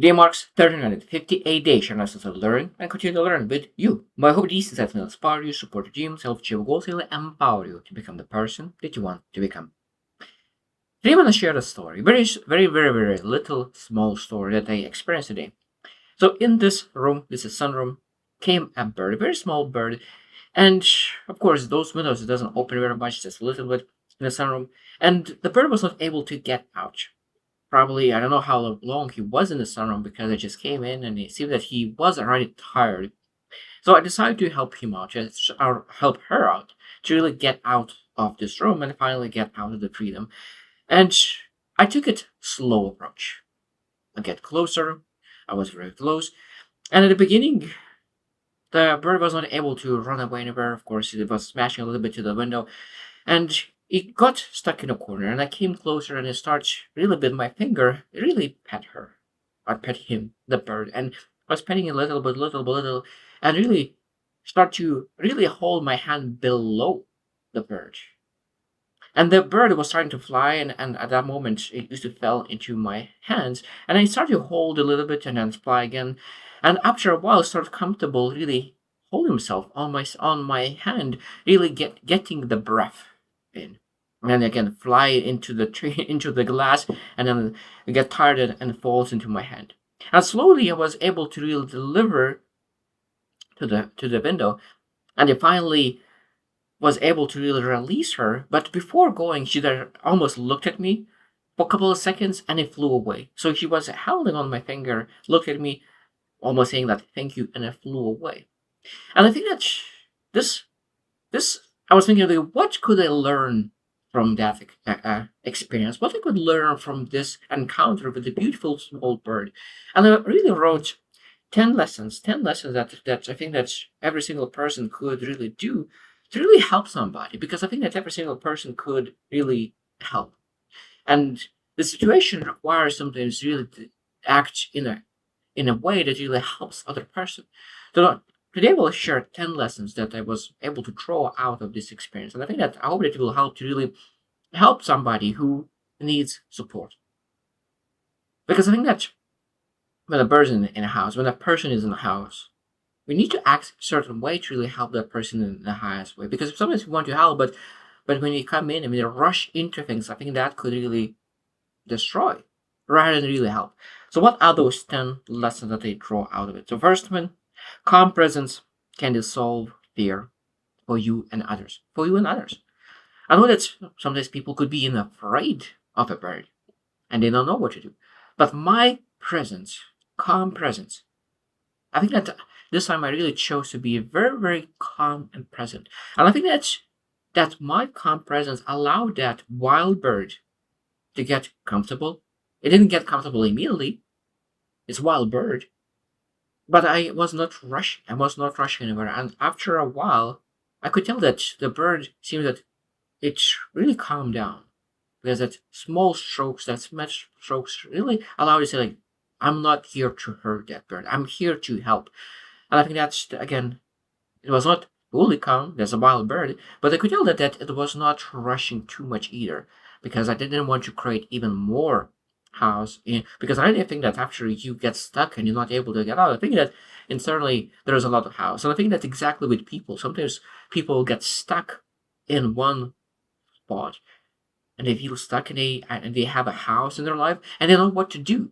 Day marks 1358 days and lessons to learn and continue to learn with you. My hope these insights will inspire you, support your dreams, help achieve goals, and empower you to become the person that you want to become. Today, I want to share a story. Very little small story that I experienced today. So, in this room, this is sunroom, came a bird, a very small bird, and of course, those windows it doesn't open very much, just a little bit in the sunroom, and the bird was not able to get out. Probably, I don't know how long he was in the sunroom because I just came in and it seemed that he was already tired. So I decided to help him out, or help her out, to really get out of this room and finally get out of the freedom. And I took it slow approach. I get closer. I was very close. And at the beginning, the bird was not able to run away anywhere. Of course, it was smashing a little bit to the window. And it got stuck in a corner. And I came closer and I started really bit my finger, really pet her. I pet him, the bird. And I was petting it little, and really start to really hold my hand below the bird. And the bird was starting to fly, and at that moment, it used to fell into my hands. And I started to hold a little bit and then fly again. And after a while, I started comfortable, really hold himself on my hand, really getting the breath in. And then again, fly into the tree, into the glass, and then get tired and falls into my hand. And slowly, I was able to really deliver to the window, and I finally was able to really release her. But before going, she there almost looked at me for a couple of seconds and it flew away. So she was holding on my finger, looked at me, almost saying that thank you, and it flew away. And I think that this this I was thinking, like, what could I learn from that experience? What I could learn from this encounter with the beautiful small bird? And I really wrote 10 lessons that I think that every single person could really do to really help somebody, because I think that every single person could really help. And the situation requires sometimes really to act in a way that really helps other person. So today we'll share 10 lessons that I was able to draw out of this experience. And I think that I hope that it will help to really help somebody who needs support. Because I think that when a person in a house, when a person is in a house, we need to act a certain way to really help that person in the highest way. Because sometimes we want to help, but when you come in and we rush into things, I think that could really destroy rather than really help. So what are those 10 lessons that they draw out of it? So first one, calm presence can dissolve fear for you and others. For you and others. I know that sometimes people could be afraid of a bird and they don't know what to do. But my presence, calm presence, I think that this time I really chose to be very calm and present. And I think that my calm presence allowed that wild bird to get comfortable. It didn't get comfortable immediately. It's a wild bird. But I was not rushing. I was not rushing anywhere. And after a while, I could tell that the bird seemed that it really calmed down. Because that small strokes, that smash strokes really allow you to say, like, I'm not here to hurt that bird. I'm here to help. And I think that's, again, it was not fully calm. There's a wild bird. But I could tell that it was not rushing too much either. Because I didn't want to create even more house. Because I didn't think that after you get stuck and you're not able to get out, I think that internally there's a lot of house. And I think that's exactly with people. Sometimes people get stuck in one spot and they feel stuck and they have a house in their life and they don't know what to do.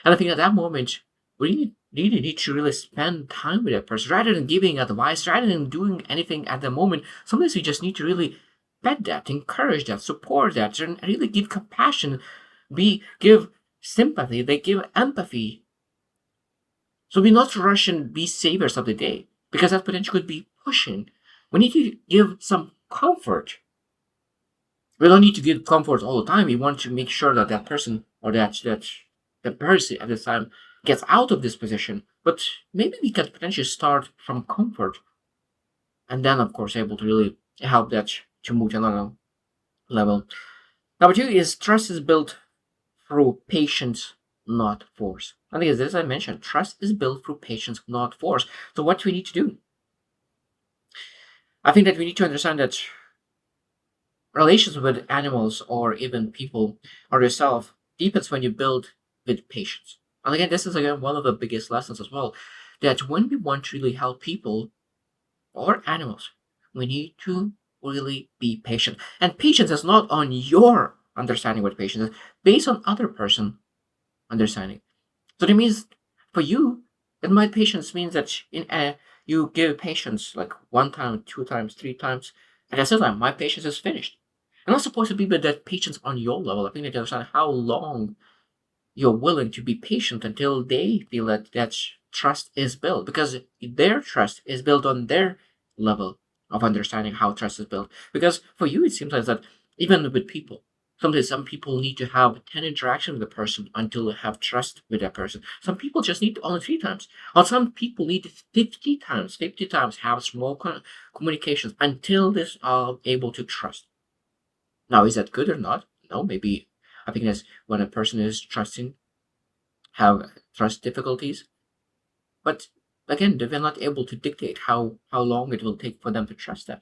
And I think at that moment, we really need to really spend time with that person rather than giving advice, rather than doing anything at the moment. Sometimes we just need to really pet that, encourage that, support that, and really give compassion, give sympathy, they give empathy. So we not rush and be saviors of the day because that potential could be pushing. We need to give some comfort. We don't need to give comfort all the time. We want to make sure that that person or that the person at the time gets out of this position. But maybe we can potentially start from comfort and then, of course, able to really help that to move to another level. Number two is trust is built through patience, not force. I think as I mentioned, trust is built through patience, not force. So what do we need to do? I think that we need to understand that relations with animals or even people or yourself deepens when you build with patience. And again, this is again one of the biggest lessons as well, that when we want to really help people or animals, we need to really be patient. And patience is not on your understanding what patience is, based on other person understanding. So that means for you, in my patience means that you give patience like one time, two times, three times, and that's it. Like, my patience is finished. I'm not supposed to be with that patience on your level. I think that you understand how long you're willing to be patient until they feel that trust is built, because their trust is built on their level of understanding how trust is built. Because for you, it seems like that even with people, sometimes some people need to have 10 interactions with a person until they have trust with that person. Some people just need only 3 times, or some people need 50 times have small communications until they are able to trust. Now, is that good or not? No, maybe I think that's when a person is trusting, have trust difficulties. But again, they were not able to dictate how long it will take for them to trust that.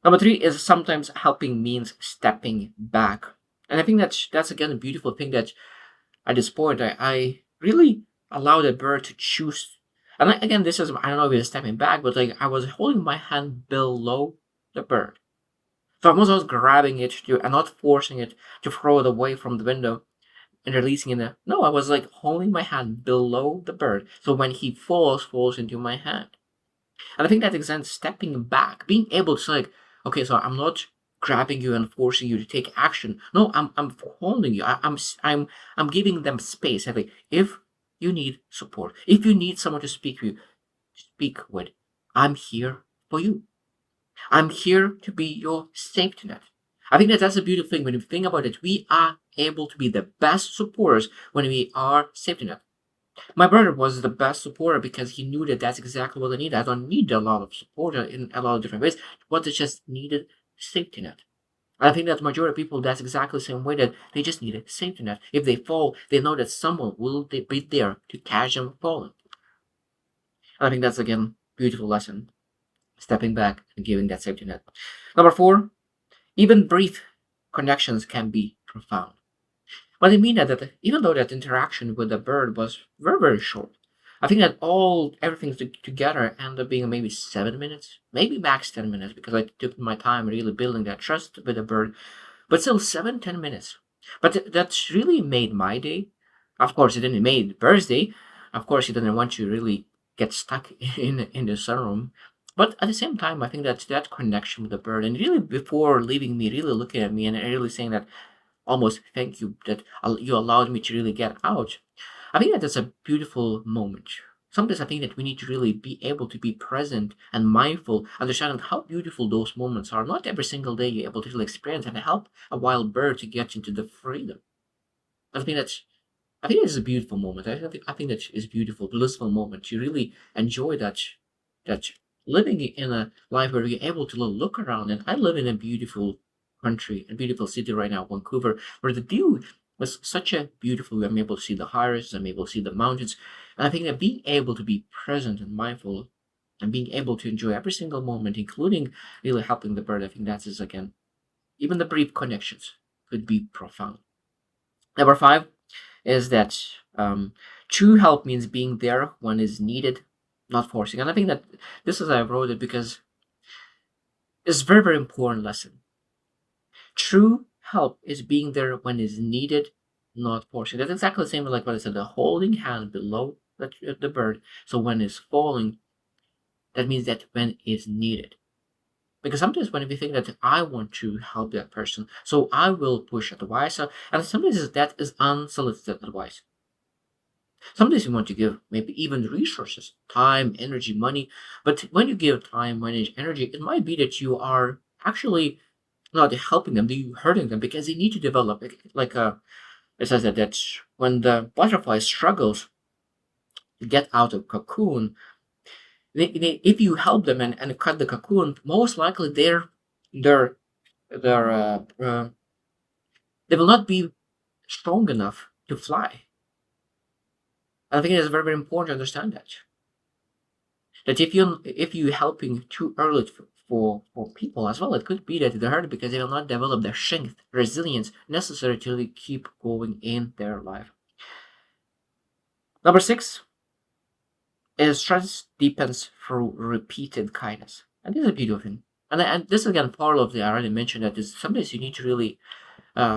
Number three is sometimes helping means stepping back. And I think that's again a beautiful thing, that at this point I really allow the bird to choose. And again, this is, I don't know if it's stepping back, but like I was holding my hand below the bird. So I was grabbing it to and not forcing it to throw it away from the window and releasing in the no, I was like holding my hand below the bird. So when he falls into my hand. And I think that extends stepping back, being able to like, okay, so I'm not grabbing you and forcing you to take action. No, I'm holding you. I'm giving them space. Like, if you need support, if you need someone to speak with, I'm here for you. I'm here to be your safety net. I think that that's a beautiful thing when you think about it. We are able to be the best supporters when we are safety net. My brother was the best supporter because he knew that that's exactly what I need. I don't need a lot of support in a lot of different ways. What I just needed safety net. I think that majority of people, that's exactly the same way, that they just need a safety net. If they fall, they know that someone will be there to catch them falling. I think that's again beautiful lesson. Stepping back and giving that safety net. Number four, even brief connections can be profound. What I mean that even though that interaction with the bird was very, very short, I think that everything together ended up being maybe 7 minutes, maybe max 10 minutes, because I took my time really building that trust with the bird. But still, 7, 10 minutes. But that's really made my day. Of course, it didn't make the bird's day. Of course, he didn't want to really get stuck in the sunroom. But at the same time, I think that that connection with the bird, and really before leaving me, really looking at me and really saying that almost thank you that you allowed me to really get out. I think that that's a beautiful moment. Sometimes I think that we need to really be able to be present and mindful, understanding how beautiful those moments are. Not every single day you're able to really experience and help a wild bird to get into the freedom. I think that's I think it's a beautiful moment. I think that is beautiful, blissful moment. To really enjoy that living in a life where you're able to look around. And I live in a beautiful country, a beautiful city right now, Vancouver, where the view was such a beautiful. I'm able to see the highs, I'm able to see the mountains, and I think that being able to be present and mindful and being able to enjoy every single moment, including really helping the bird, I think that is again, even the brief connections could be profound. Number five is that true help means being there when is needed, not forcing. And I think that this is I wrote it because it's a very, very important lesson. True help is being there when is needed, not forcing. That's exactly the same like what I said, the holding hand below the bird. So when it's falling, that means that when it's needed. Because sometimes when we think that I want to help that person, so I will push advice, and sometimes that is unsolicited advice. Sometimes you want to give maybe even resources, time, energy, money. But when you give time, money, energy, it might be that you are actually not helping them, you hurting them, because they need to develop. It says that when the butterfly struggles to get out of cocoon, if you help them and cut the cocoon, most likely they're, they're they will not be strong enough to fly. I think it is very, very important to understand that if you helping too early for people as well, it could be that they hurt because they will not develop the strength, resilience necessary to really keep going in their life. Number six is trust deepens through repeated kindness. And this is a beautiful thing. And this is again part of the I already mentioned that is sometimes you need to really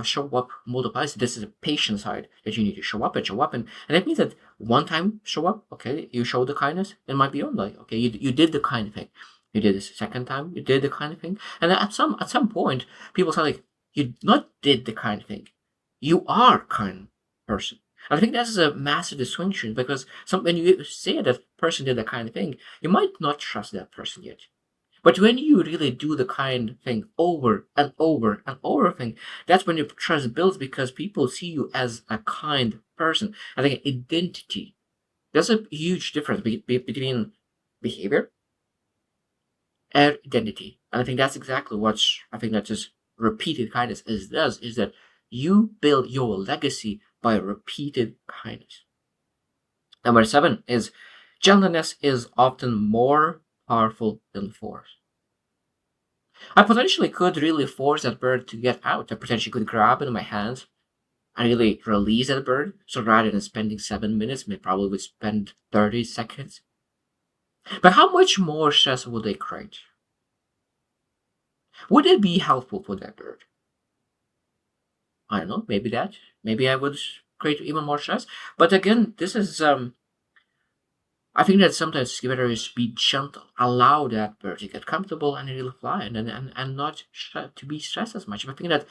show up multiple times. This is a patient side that you need to show up and show up, and that means that one time show up, okay, you show the kindness, it might be on like okay, you did the kind of thing. You did the second time, you did the kind of thing, and at some point, people say like you not did the kind of thing, you are kind person. And I think that's a massive distinction because when you say that person did the kind of thing, you might not trust that person yet. But when you really do the kind thing over and over and over thing, that's when your trust builds because people see you as a kind person. I think identity. There's a huge difference between behavior and identity. And I think that's exactly what I think that just repeated kindness is that you build your legacy by repeated kindness. Number seven is gentleness is often more powerful than force. I potentially could really force that bird to get out. I potentially could grab it in my hands and really release that bird. So rather than spending 7 minutes, I probably would spend 30 seconds. But how much more stress would they create? Would it be helpful for that bird? I don't know, maybe that. Maybe I would create even more stress. But again, this is I think that sometimes it's better is be gentle, allow that bird to get comfortable and really fly, and not to be stressed as much. I think that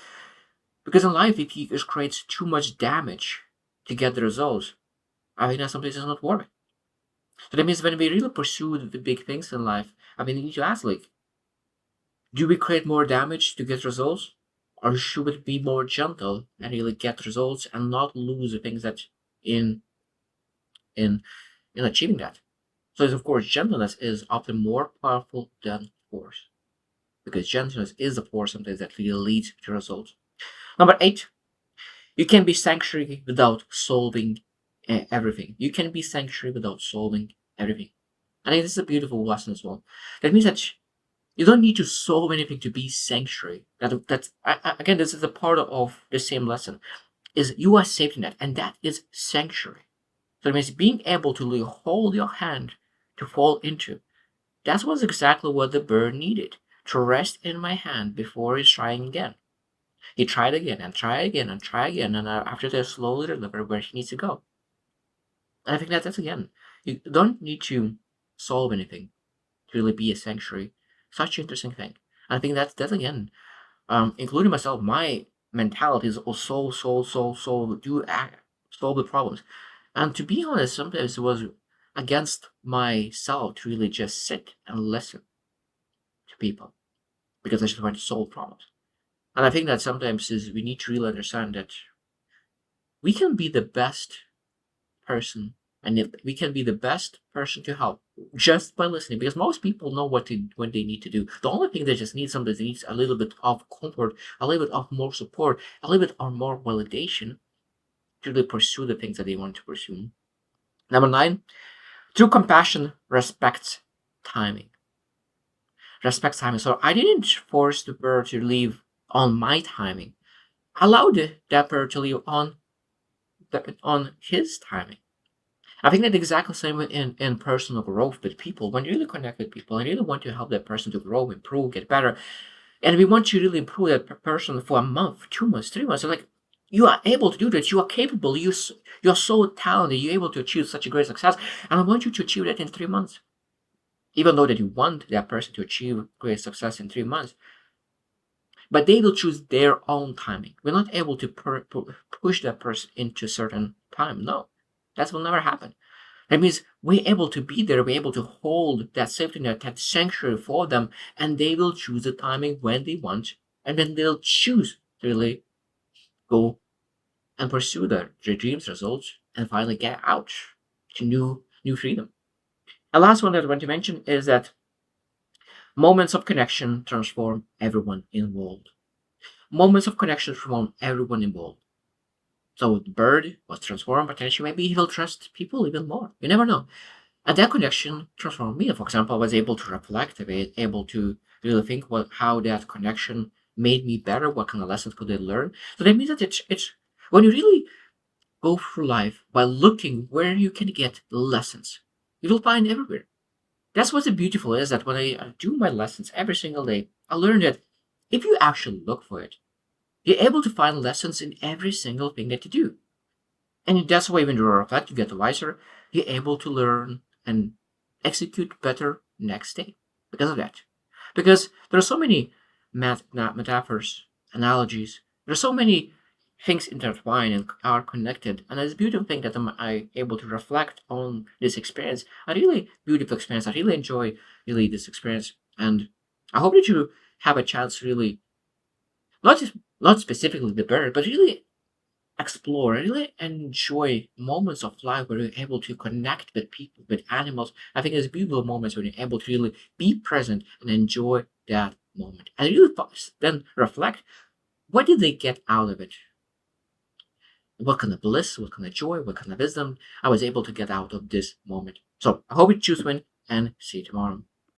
because in life, if you just create too much damage to get the results, I think that sometimes it's not worth it. So that means when we really pursue the big things in life, I mean, you need to ask like, do we create more damage to get results, or should we be more gentle and really get results and not lose the things that in in in achieving that? So, of course, gentleness is often more powerful than force because gentleness is the force sometimes that really leads to results. Number eight, you can be sanctuary without solving everything. You can be sanctuary without solving everything. I think this is a beautiful lesson as well. That means that you don't need to solve anything to be sanctuary. Again, this is a part of the same lesson. Is you are safety net, and that is sanctuary. So it means being able to really hold your hand to fall into. That was exactly what the bird needed to rest in my hand before he's trying again. He tried again and tried again and tried again, and after that, slowly deliver where he needs to go. And I think that's again, you don't need to solve anything to really be a sanctuary. Such an interesting thing. I think that's again, including myself, my mentality is also solve the problems. And to be honest, sometimes it was against myself to really just sit and listen to people because I just want to solve problems. And I think that sometimes is we need to really understand that we can be the best person and if we can be the best person to help just by listening because most people know what they need to do. The only thing they just need somebody needs a little bit of comfort, a little bit of more support, a little bit of more validation to really pursue the things that they want to pursue. Number nine, true compassion respects timing. Respects timing. So I didn't force the bird to leave on my timing. I allowed that bird to leave on his timing. I think that exactly the same in personal growth with people. When you really connect with people and you really want to help that person to grow, improve, get better, and we want to really improve that person for a month, 2 months, 3 months, so like you are able to do that. You are capable. You're so talented. You're able to achieve such a great success, and I want you to achieve that in 3 months. Even though that you want that person to achieve great success in 3 months, but they will choose their own timing. We're not able to push that person into a certain time. No, that will never happen. That means we're able to be there, we're able to hold that safety net, that sanctuary for them, and they will choose the timing when they want, and then they'll choose to really go and pursue their dreams, results, and finally get out to new freedom. And last one that I want to mention is that moments of connection transform everyone involved. Moments of connection transform everyone involved. So the bird was transformed, potentially maybe he will trust people even more. You never know. And that connection transformed me. For example, I was able to reflect, I was able to really think how that connection made me better, what kind of lessons could I learn. So that means that it's when you really go through life by looking where you can get lessons. You will find everywhere. That's what's beautiful is that when I do my lessons every single day, I learn that if you actually look for it, you're able to find lessons in every single thing that you do. And that's why when you reflect, you get wiser, you're able to learn and execute better next day because of that. Because there are so many metaphors, analogies, there are so many things intertwined and are connected. And it's a beautiful thing that I able to reflect on this experience. A really beautiful experience. I really enjoy really this experience. And I hope that you have a chance to really not just not specifically the bird, but really explore, really enjoy moments of life where you're able to connect with people, with animals. I think it's beautiful moments when you're able to really be present and enjoy that moment. And really then reflect, what did they get out of it? What kind of bliss, what kind of joy, what kind of wisdom I was able to get out of this moment. So I hope you choose win and see you tomorrow.